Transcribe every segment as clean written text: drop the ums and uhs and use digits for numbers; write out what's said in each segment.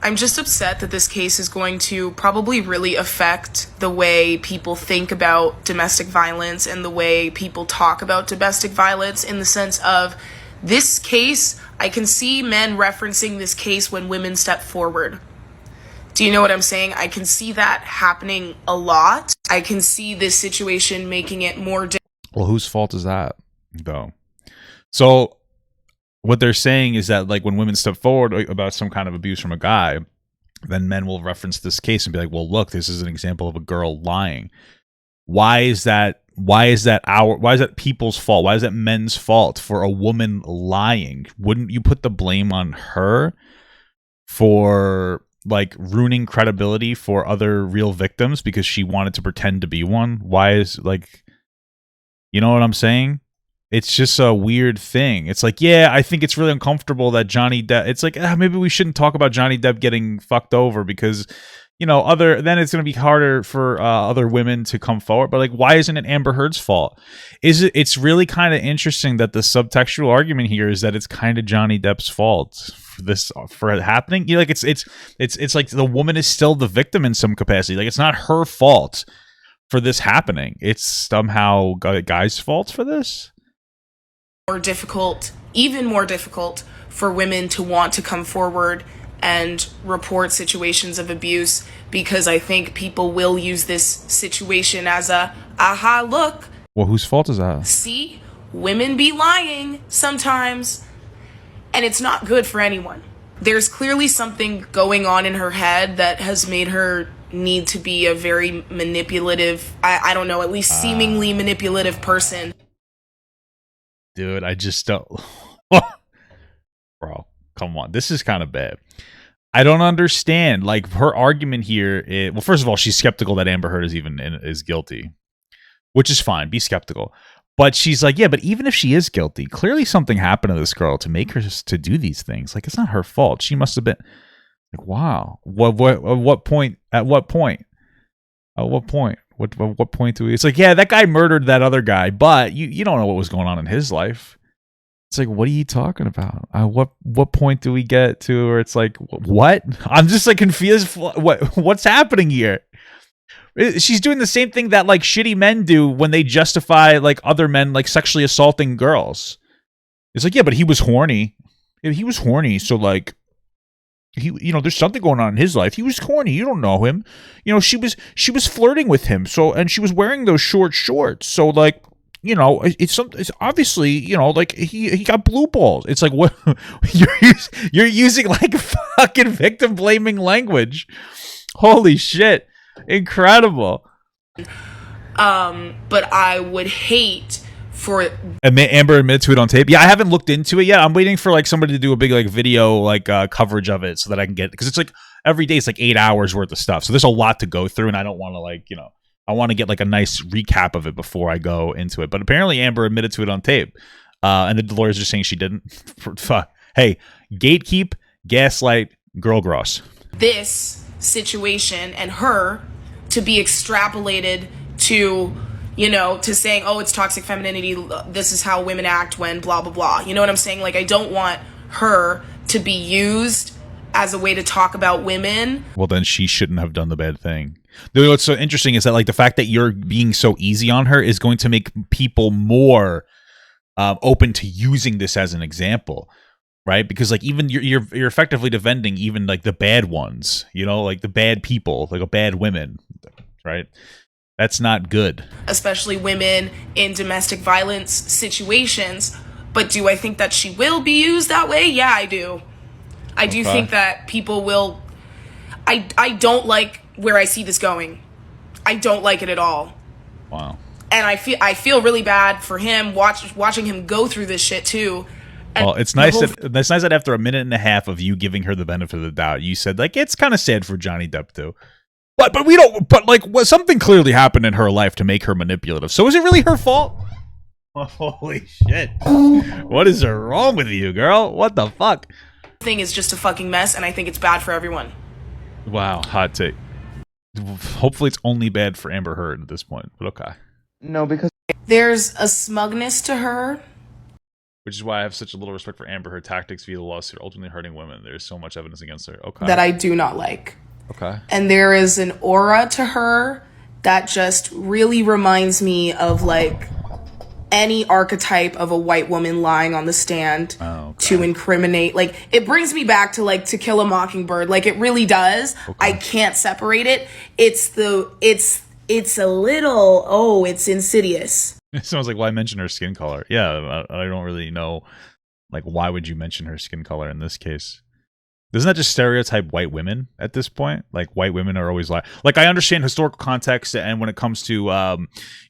I'm just upset that this case is going to probably really affect the way people think about domestic violence and the way people talk about domestic violence, in the sense of this case, I can see men referencing this case when women step forward. Do you know what I'm saying? I can see that happening a lot. I can see this situation making it more well, whose fault is that, though? So what they're saying is that, like, when women step forward about some kind of abuse from a guy, then men will reference this case and be like, well, look, this is an example of a girl lying. Why is that people's fault? Why is that men's fault for a woman lying? Wouldn't you put the blame on her for, like, ruining credibility for other real victims because she wanted to pretend to be one? Why is, like, you know what I'm saying? It's just a weird thing. It's like, yeah, I think it's really uncomfortable that Johnny Depp. It's like, maybe we shouldn't talk about Johnny Depp getting fucked over because, you know, then it's going to be harder for other women to come forward. But, like, why isn't it Amber Heard's fault? It's really kind of interesting that the subtextual argument here is that it's kind of Johnny Depp's fault for it happening. You know, like, it's like the woman is still the victim in some capacity. Like, it's not her fault for this happening. It's somehow a guy's fault for this. Even more difficult for women to want to come forward and report situations of abuse, because I think people will use this situation as a, aha, look. Well, whose fault is that? See, women be lying sometimes, and it's not good for anyone. There's clearly something going on in her head that has made her need to be a very manipulative, I don't know, at least seemingly manipulative person. Dude, I just don't. Bro, come on. This is kind of bad. I don't understand. Like, her argument here well, first of all, she's skeptical that Amber Heard is guilty, which is fine. Be skeptical. But she's like, yeah, but even if she is guilty, clearly something happened to this girl to make her to do these things. Like, it's not her fault. She must have been like, wow. At what point? At what point? What point do we? It's like, yeah, that guy murdered that other guy, but you don't know what was going on in his life. It's like, what are you talking about? What point do we get to where it's like, what? I'm just, like, confused. What's happening here? She's doing the same thing that, like, shitty men do when they justify, like, other men, like, sexually assaulting girls. It's like, yeah, but he was horny. He was horny, so, like, there's something going on in his life. He was corny. You don't know him. You know, she was flirting with him. So, and she was wearing those short shorts. So, like, you know, it's obviously, you know, like, he got blue balls. It's like, what you're using, like, fucking victim blaming language. Holy shit. Incredible. But I would hate for Amber admitted to it on tape. Yeah, I haven't looked into it yet. I'm waiting for, like, somebody to do a big, like, video, like, coverage of it so that I can get, because it's like every day it's like 8 hours worth of stuff. So there's a lot to go through, and I don't want to, like, you know, I want to get, like, a nice recap of it before I go into it. But apparently Amber admitted to it on tape, and the lawyers are saying she didn't. Hey, gatekeep, gaslight, girl gross. This situation and her to be extrapolated to, you know, to saying, oh, it's toxic femininity, this is how women act when blah, blah, blah. You know what I'm saying? Like, I don't want her to be used as a way to talk about women. Well, then she shouldn't have done the bad thing. What's so interesting is that, like, the fact that you're being so easy on her is going to make people more open to using this as an example, right? Because, like, even you're effectively defending even, like, the bad ones, you know, like the bad people, like, bad women, right? That's not good. Especially women in domestic violence situations. But do I think that she will be used that way? Yeah, I do. I do think that people will. I don't like where I see this going. I don't like it at all. Wow. And I feel really bad for him watching him go through this shit too. And well, it's nice that after a minute and a half of you giving her the benefit of the doubt, you said, like, it's kind of sad for Johnny Depp too. But we don't. But, like, something clearly happened in her life to make her manipulative. So is it really her fault? Holy shit! What is wrong with you, girl? What the fuck? Thing is just a fucking mess, and I think it's bad for everyone. Wow, hot take. Hopefully, it's only bad for Amber Heard at this point. But okay. No, because there's a smugness to her which is why I have such a little respect for Amber. Her tactics via the lawsuit are ultimately hurting women. There is so much evidence against her. Okay. That I do not like. Okay. And there is an aura to her that just really reminds me of like any archetype of a white woman lying on the stand to incriminate. Like, it brings me back to like To Kill a Mockingbird. Like, it really does. I can't separate it. It's a little, it's insidious. It sounds like, why mention her skin color? Yeah, I don't really know. Like, why would you mention her skin color in this case? Doesn't that just stereotype white women at this point? Like, white women are always like I understand historical context, and when it comes to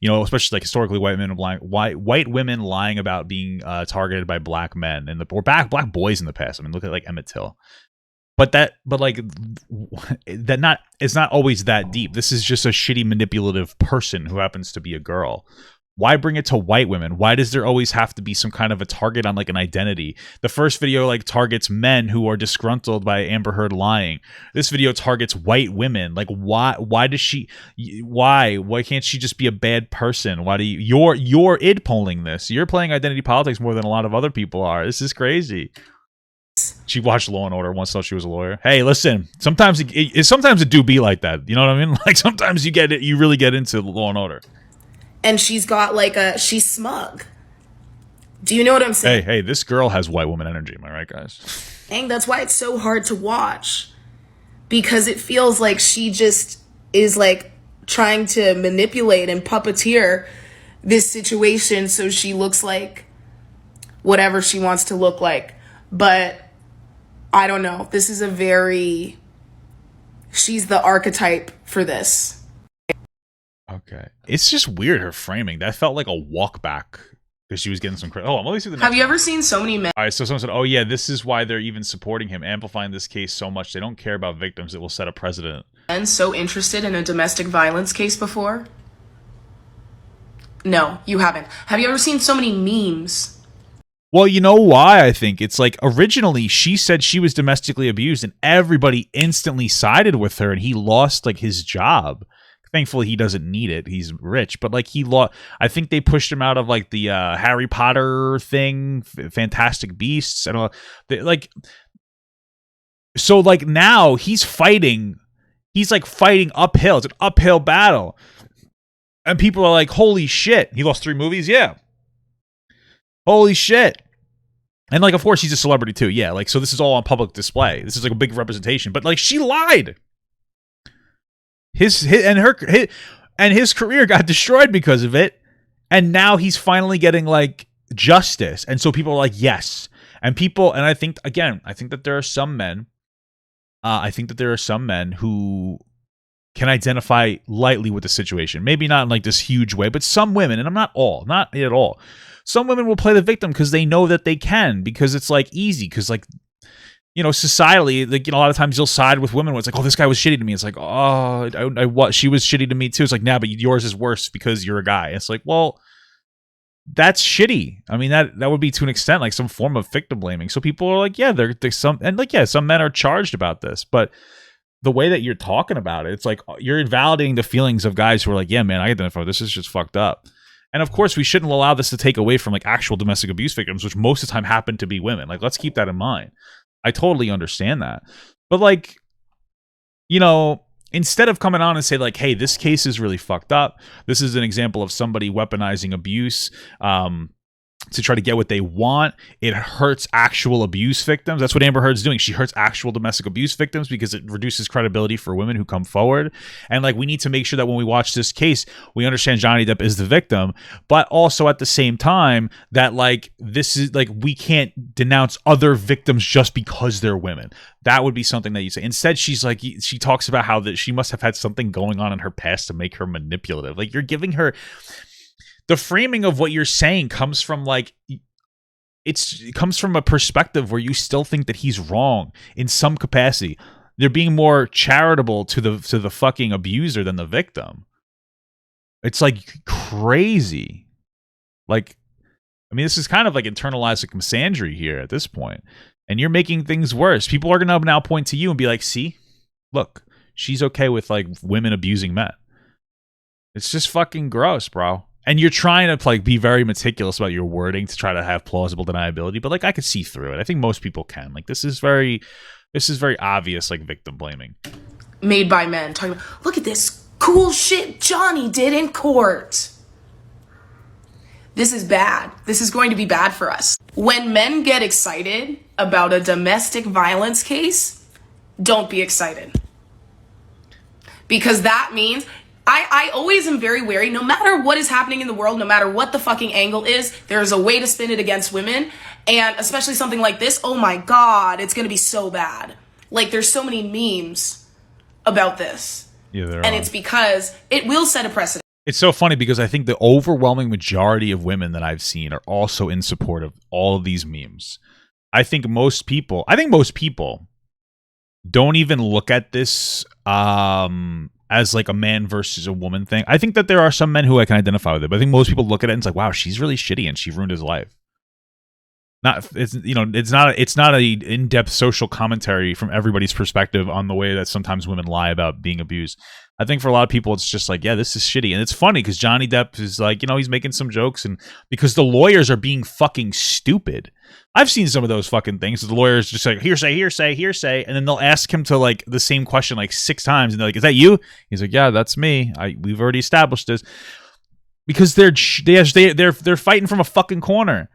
especially like historically white women lying about being targeted by black men or black boys in the past. I mean, look at like Emmett Till. But it's not always that deep. This is just a shitty manipulative person who happens to be a girl. Why bring it to white women? Why does there always have to be some kind of a target on like an identity? The first video like targets men who are disgruntled by Amber Heard lying. This video targets white women. Like, why can't she just be a bad person? Why do you're id polling this? You're playing identity politics more than a lot of other people are. This is crazy. She watched Law and Order once, thought she was a lawyer. Hey, listen, sometimes it do be like that. You know what I mean? Like, sometimes you really get into Law and Order. And she's got like she's smug. Do you know what I'm saying? Hey, this girl has white woman energy. Am I right, guys? And that's why it's so hard to watch. Because it feels like she just is like trying to manipulate and puppeteer this situation so she looks like whatever she wants to look like. But I don't know. This is she's the archetype for this. Okay. It's just weird, her framing. That felt like a walk back because she was getting some credit. Oh, I'm only seeing the next Have you ever seen so many men? All right, so someone said, oh, yeah, this is why they're even supporting him, amplifying this case so much. They don't care about victims. It will set a precedent. Men so interested in a domestic violence case before? No, you haven't. Have you ever seen so many memes? Well, you know why, I think? It's like, originally, she said she was domestically abused, and everybody instantly sided with her, and he lost, like, his job. Thankfully, he doesn't need it. He's rich. But, like, I think they pushed him out of, like, the Harry Potter thing, Fantastic Beasts. And so, like, now he's fighting. He's, like, fighting uphill. It's an uphill battle. And people are like, holy shit. He lost 3 movies? Yeah. Holy shit. And, like, of course, he's a celebrity, too. Yeah, like, so this is all on public display. This is, like, a big representation. But, like, she lied. His career got destroyed because of it, and now he's finally getting like justice, and so people are like, yes, and I think that there are some men, who can identify lightly with the situation, maybe not in like this huge way, but some women, and not at all. Some women will play the victim because they know that they can, because it's like easy, because like, you know, societally, like, you know, a lot of times you'll side with women where it's like, oh, this guy was shitty to me. It's like, oh, she was shitty to me too. It's like, nah, but yours is worse because you're a guy. It's like, well, that's shitty. I mean, that would be to an extent like some form of victim blaming. So people are like, yeah, there's some, and like, yeah, some men are charged about this, but the way that you're talking about it, it's like you're invalidating the feelings of guys who are like, yeah, man, I identify with this. This is just fucked up. And of course, we shouldn't allow this to take away from like actual domestic abuse victims, which most of the time happen to be women. Like, let's keep that in mind. I totally understand that. But like, you know, instead of coming on and say like, hey, this case is really fucked up. This is an example of somebody weaponizing abuse to try to get what they want. It hurts actual abuse victims. That's what Amber Heard's doing. She hurts actual domestic abuse victims because it reduces credibility for women who come forward. And like, we need to make sure that when we watch this case, we understand Johnny Depp is the victim, but also at the same time that like, this is like, we can't denounce other victims just because they're women. That would be something that you say. Instead, she's like, she talks about how that she must have had something going on in her past to make her manipulative. Like, you're giving her, the framing of what you're saying comes from like, it comes from a perspective where you still think that he's wrong in some capacity. They're being more charitable to the fucking abuser than the victim. It's like crazy. Like, I mean, this is kind of like internalized like misandry here at this point. And you're making things worse. People are going to now point to you and be like, see, look, she's okay with like women abusing men. It's just fucking gross, bro. And you're trying to like be very meticulous about your wording to try to have plausible deniability, but like I could see through it. I think most people can. Like this is very obvious, like victim blaming. Made by men. Talking about, look at this cool shit Johnny did in court. This is bad. This is going to be bad for us. When men get excited about a domestic violence case, don't be excited. Because that means I always am very wary, no matter what is happening in the world, no matter what the fucking angle is, there's a way to spin it against women. And especially something like this, oh my God, it's going to be so bad. Like there's so many memes about this. Yeah, and it's because it will set a precedent. It's so funny because I think the overwhelming majority of women that I've seen are also in support of all of these memes. I think most people don't even look at this as like a man versus a woman thing. I think that there are some men who I can identify with it, but I think most people look at it and it's like, wow, she's really shitty and she ruined his life. It's not a in-depth social commentary from everybody's perspective on the way that sometimes women lie about being abused. I think for a lot of people, it's just like, yeah, this is shitty. And it's funny because Johnny Depp is like, he's making some jokes and because the lawyers are being fucking stupid. I've seen some of those fucking things. The lawyers just like, hearsay, hearsay, hearsay. And then they'll ask him to like the same question like 6 times. And they're like, is that you? He's like, yeah, that's me. We've already established this. Because they're fighting from a fucking corner.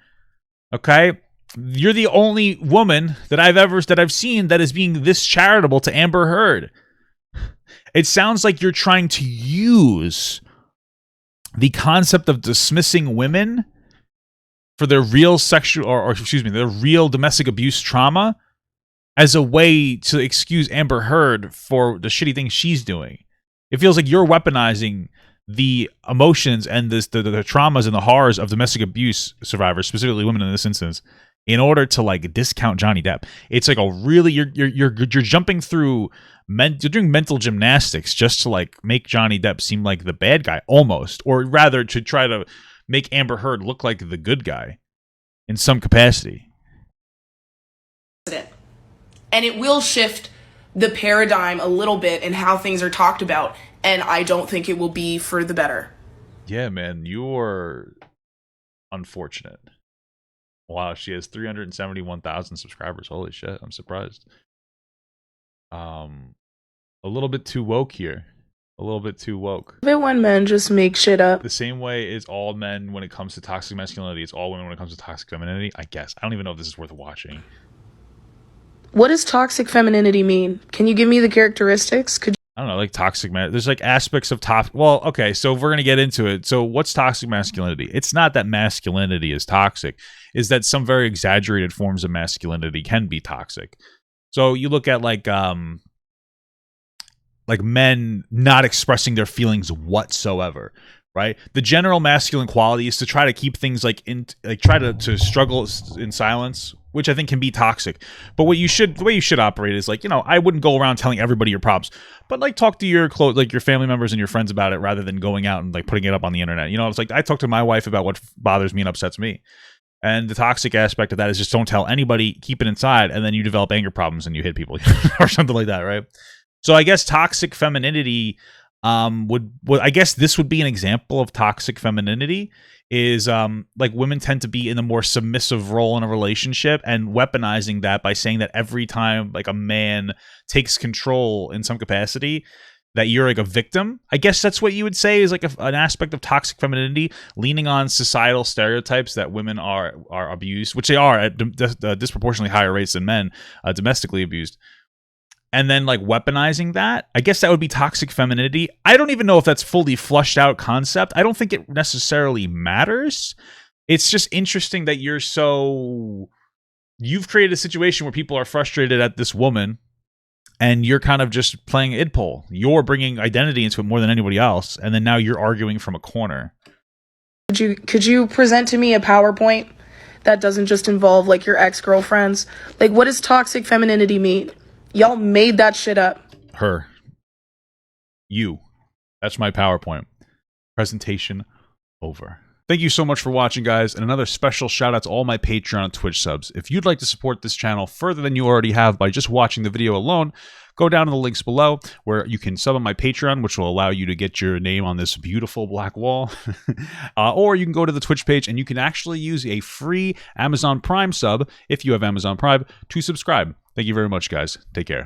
Okay? You're the only woman that I've seen that is being this charitable to Amber Heard. It sounds like you're trying to use the concept of dismissing women for their real sexual their real domestic abuse trauma as a way to excuse Amber Heard for the shitty things she's doing. It feels like you're weaponizing the emotions and the traumas and the horrors of domestic abuse survivors, specifically women in this instance, in order to like discount Johnny Depp. It's like a really you're jumping through you're doing mental gymnastics just to like make Johnny Depp seem like the bad guy almost, or rather to try to make Amber Heard look like the good guy in some capacity. And it will shift the paradigm a little bit in how things are talked about, and I don't think it will be for the better. Yeah, man, you're unfortunate. Wow, she has 371,000 subscribers. Holy shit, I'm surprised. A little bit too woke here. A little bit too woke. But when men just make shit up. The same way is all men when it comes to toxic masculinity. It's all women when it comes to toxic femininity, I guess. I don't even know if this is worth watching. What does toxic femininity mean? Can you give me the characteristics? I don't know, like toxic man. There's like aspects of well, okay, so we're gonna get into it. So what's toxic masculinity? It's not that masculinity is toxic, is that some very exaggerated forms of masculinity can be toxic. So you look at like men not expressing their feelings whatsoever, right? The general masculine quality is to try to keep things like try to struggle in silence, which I think can be toxic. But the way you should operate is like, I wouldn't go around telling everybody your problems, but like talk to your your family members and your friends about it rather than going out and like putting it up on the internet. It's like I talk to my wife about what bothers me and upsets me. And the toxic aspect of that is just don't tell anybody, keep it inside, and then you develop anger problems and you hit people or something like that, right? So I guess toxic femininity would I guess this would be an example of toxic femininity is like women tend to be in a more submissive role in a relationship and weaponizing that by saying that every time like a man takes control in some capacity that you're like a victim. I guess that's what you would say is like an aspect of toxic femininity, leaning on societal stereotypes that women are abused, which they are at disproportionately higher rates than men, domestically abused. And then like weaponizing that, I guess that would be toxic femininity. I don't even know if that's fully flushed out concept. I don't think it necessarily matters. It's just interesting that you've created a situation where people are frustrated at this woman and you're kind of just playing idpol. You're bringing identity into it more than anybody else. And then now you're arguing from a corner. Could you present to me a PowerPoint that doesn't just involve like your ex-girlfriends? Like what does toxic femininity mean? Y'all made that shit up. Her. You. That's my PowerPoint. Presentation over. Thank you so much for watching, guys. And another special shout out to all my Patreon and Twitch subs. If you'd like to support this channel further than you already have by just watching the video alone, go down to the links below where you can sub on my Patreon, which will allow you to get your name on this beautiful black wall. Or you can go to the Twitch page and you can actually use a free Amazon Prime sub, if you have Amazon Prime, to subscribe. Thank you very much, guys. Take care.